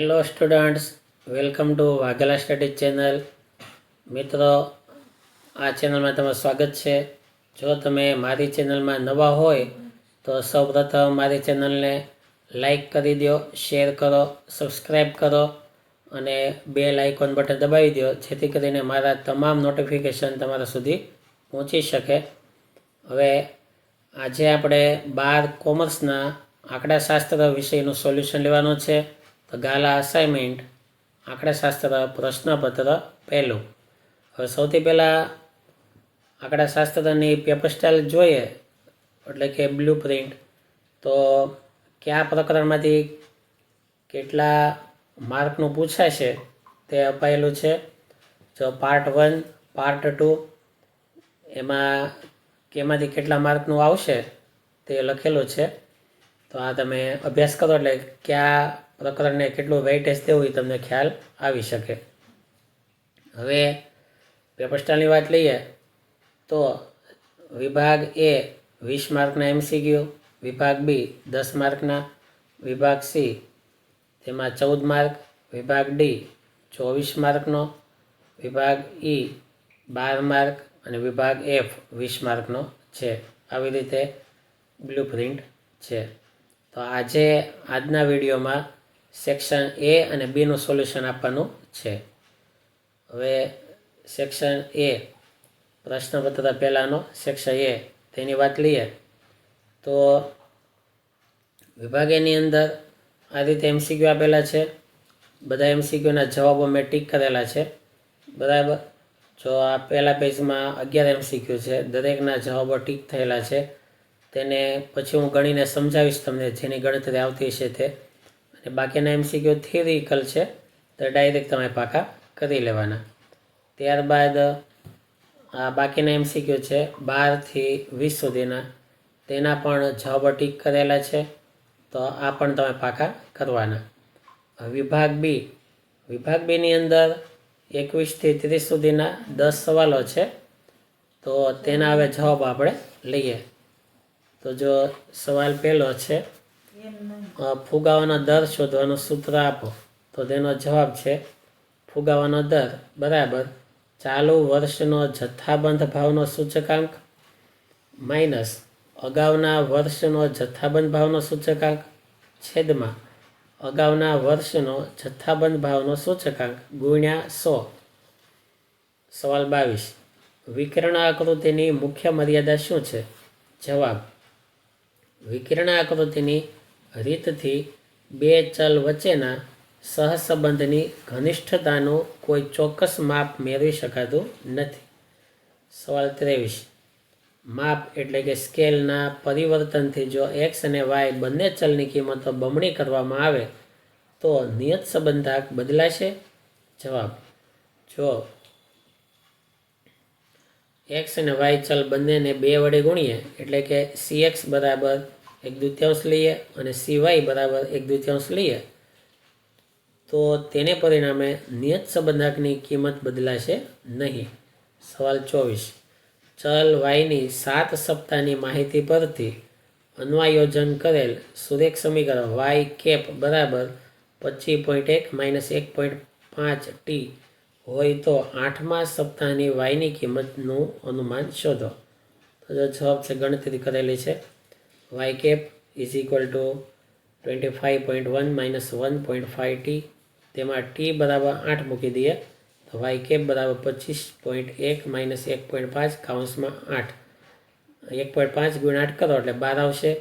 Hello students, welcome to Vaghela study channel. મિત્રો, આ ચેનલમાં તમારું સ્વાગત છે. જો તમે મારી ચેનલમાં નવા હોય તો સૌપ્રથમ મારી ચેનલને લાઈક કરી દો, શેર કરો, સબસ્ક્રાઈબ કરો અને બેલ આઇકોન બટન દબાવી દો, જેથી કરીને મારા તમામ નોટિફિકેશન તમારા સુધી પહોંચી શકે. હવે આજે આપણે 12 કોમર્સના આંકડાશાસ્ત્ર વિષયનું સોલ્યુશન લેવાનું છે. તો ગાલા અસાઇનમેન્ટ આંકડાશાસ્ત્ર પ્રશ્નપત્ર પહેલું. હવે સૌથી પહેલાં આંકડાશાસ્ત્રની પેપર સ્ટાઇલ જોઈએ, એટલે કે બ્લુ પ્રિન્ટ. તો કયા પ્રકરણમાંથી કેટલા માર્કનું પૂછાશે તે અપાયેલું છે. જો પાર્ટ 1, પાર્ટ 2 એમાં કેમાંથી કેટલા માર્કનું આવશે તે લખેલું છે. તો આ તમે અભ્યાસ કરો એટલે કયા પ્રકરણને કેટલું વેઇટેજ દેવું એ તમને ખ્યાલ આવી શકે. હવે પેપર સ્ટાઇલની વાત લઈએ તો વિભાગ એ 20 માર્કના MCQ, વિભાગ બી 10 માર્કના, વિભાગ સી તેમાં 14 માર્ક, વિભાગ ડી 24 માર્કનો, વિભાગ ઈ 12 માર્ક અને વિભાગ એફ 20 માર્કનો છે. આવી રીતે બ્લુ પ્રિન્ટ છે. તો આજના વિડીયોમાં સેક્શન એ અને બીનું સોલ્યુશન આપવાનું છે. હવે સેક્શન એ પ્રશ્નપત્ર પહેલાંનો સેક્શન એ તેની વાત લઈએ તો વિભાગ એની અંદર આ રીતે MCQ આપેલા છે. બધા MCQના જવાબો મેં ટીક કરેલા છે, બરાબર. જો આ પહેલા પેજમાં 11 MCQ છે, દરેકના જવાબો ટીક થયેલા છે. તેને પછી હું ગણીને સમજાવીશ તમને, જેની ગણતરી આવતી હશે તે. અને બાકીના MCQ થિયરિકલ છે, તો ડાયરેક્ટ તમે પાકા કરી લેવાના. ત્યારબાદ આ બાકીના MCQ છે 12 થી 20 સુધીના, તેના પણ જવાબો ટીક કરેલા છે, તો આ પણ તમે પાકા કરવાના. વિભાગ બીની અંદર 21 થી 30 સુધીના 10 સવાલો છે, તો તેના હવે જવાબ આપણે લઈએ. તો જો સવાલ પહેલો છે, ફુગાવાનો દર શોધવાનું સૂત્ર આપો. તો તેનો જવાબ છે ફુગાવાનો દર બરાબર ચાલુ વર્ષનો જથ્થાબંધ ભાવનો સૂચકાંક માઇનસ અગાઉના વર્ષનો જથ્થાબંધ ભાવનો સૂચકાંક છેદમાં અગાઉના વર્ષનો જથ્થાબંધ ભાવનો સૂચકાંક ગુણ્યા 100. સવાલ 22, વિકર્ણ આકૃતિની મુખ્ય મર્યાદા શું છે? જવાબ, વિકર્ણ આકૃતિની રીતથી બે ચલ વચ્ચેના સહસંબંધની ઘનિષ્ઠતાનું કોઈ ચોક્કસ માપ મેળવી શકાતું નથી. સવાલ 23, માપ એટલે કે સ્કેલના પરિવર્તનથી જો x અને y બંને ચલની કિંમતો બમણી કરવામાં આવે તો નિયત સંબંધાંક બદલાશે? જવાબ, જો x અને y ચલ બંનેને 2 વડે ગુણીએ, એટલે કે cx બરાબર 1/2 લઈએ અને cy બરાબર 1/2 લઈએ, તો તેને પરિણામે નિયત સંબંધાંકની કિંમત બદલાશે નહીં. સવાલ 24, ચલ yની 7 સપ્તાહની માહિતી પરથી અન્વયોજન કરેલ સુરેખ સમીકરણ y કેપ બરાબર 25.1 - 1.5t હોય તો 8મા સપ્તાહની yની કિંમતનું અનુમાન શોધો. તો જો જવાબ છે ગણતરી કરેલી છે, y cap is equal to 25.1 - 1.5t. તેમાં t બરાબર 8 મૂકી દઈએ તો y કેપ બરાબર 25.1 - 1.5 કૌંસમાં 8. 1.5 × 8 કરો એટલે 12 આવશે.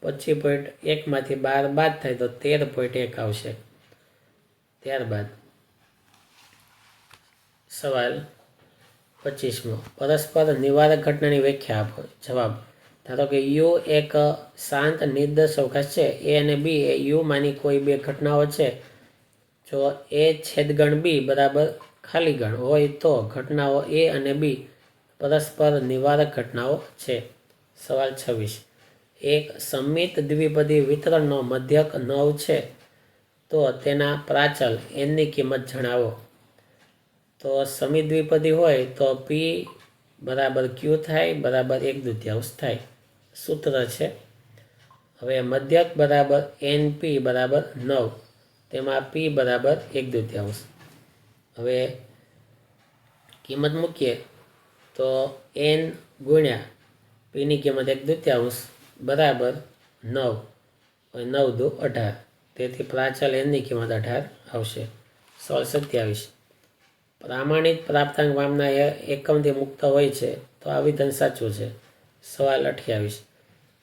25.1માંથી 12 બાદ થાય તો 13.1 આવશે. ત્યારબાદ સવાલ 25મો, પરસ્પર નિવારક ઘટનાની વ્યાખ્યા આપો. જવાબ, ધારો કે યુ એક શાંત નિર્દર્શ અવકાશ છે. એ અને બી એ યુમાંની કોઈ બે ઘટનાઓ છે. જો એ છેદગણ બી બરાબર ખાલી ગણ હોય તો ઘટનાઓ એ અને બી પરસ્પર નિવારક ઘટનાઓ છે. સવાલ 26, એક સમમિત દ્વિપદી વિતરણનો મધ્યક 9 છે, તો તેના પ્રાચલ એનની કિંમત જણાવો. તો સમિત દ્વિપદી હોય તો p બરાબર q થાય બરાબર 1/2 થાય, સૂત્ર છે. હવે મધ્યક બરાબર np બરાબર 9, તેમાં પી બરાબર 1/2. હવે કિંમત મૂકીએ તો એન ગુણ્યા પીની કિંમત 1/2 બરાબર 9. 9 દુ 18. તેથી પ્રાચલ એનની કિંમત 18 આવશે. સવાલ 27. પ્રામાણિક પ્રાપ્તાંક માપના એકમથી મુક્ત હોય છે તો આ વિધાન સાચું છે. સવાલ 28.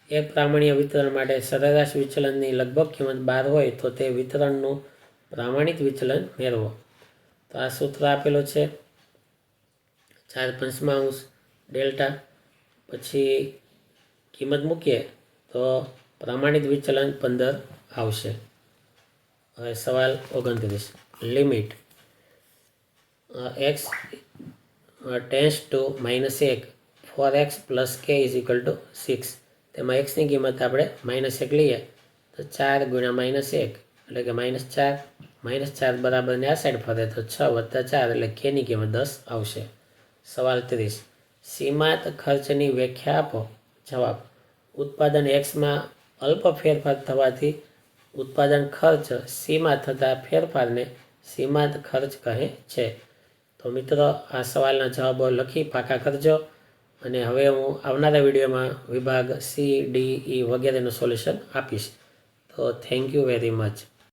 એક પ્રામાણ્ય વિતરણ માટે સરેરાશ વિચલનની લગભગ કિંમત 12 હોય તો તે વિતરણનું પ્રામાણિક વિચલન મેળવો. તો આ સૂત્ર આપેલું છે 4/5 ડેલ્ટા. પછી કિંમત મૂકીએ તો પ્રામાણિક વિચલન 15 આવશે. હવે સવાલ 29. Limit x tends to -1 four x plus k is equal to 6. તેમાં એક્સની કિંમત આપણે -1 લઈએ તો 4 ગુણ્યા -1 એટલે કે -4. -4 બરાબરને આ સાઈડ ફરે તો 6 વત્તા 4 એટલે kની કિંમત 10 આવશે. સવાલ 30. સીમાંત ખર્ચની વ્યાખ્યા આપો. જવાબ: ઉત્પાદન એક્સમાં અલ્પ ફેરફાર થવાથી ઉત્પાદન ખર્ચ સીમાં થતા ફેરફારને સીમાંત ખર્ચ કહે છે. તો મિત્રો, આ સવાલના જવાબો લખી પાકા કરજો અને હવે હું આવનારા વિડીયોમાં વિભાગ C, D, E વગેરેનું સોલ્યુશન આપીશ. તો થેન્ક યુ વેરી મચ.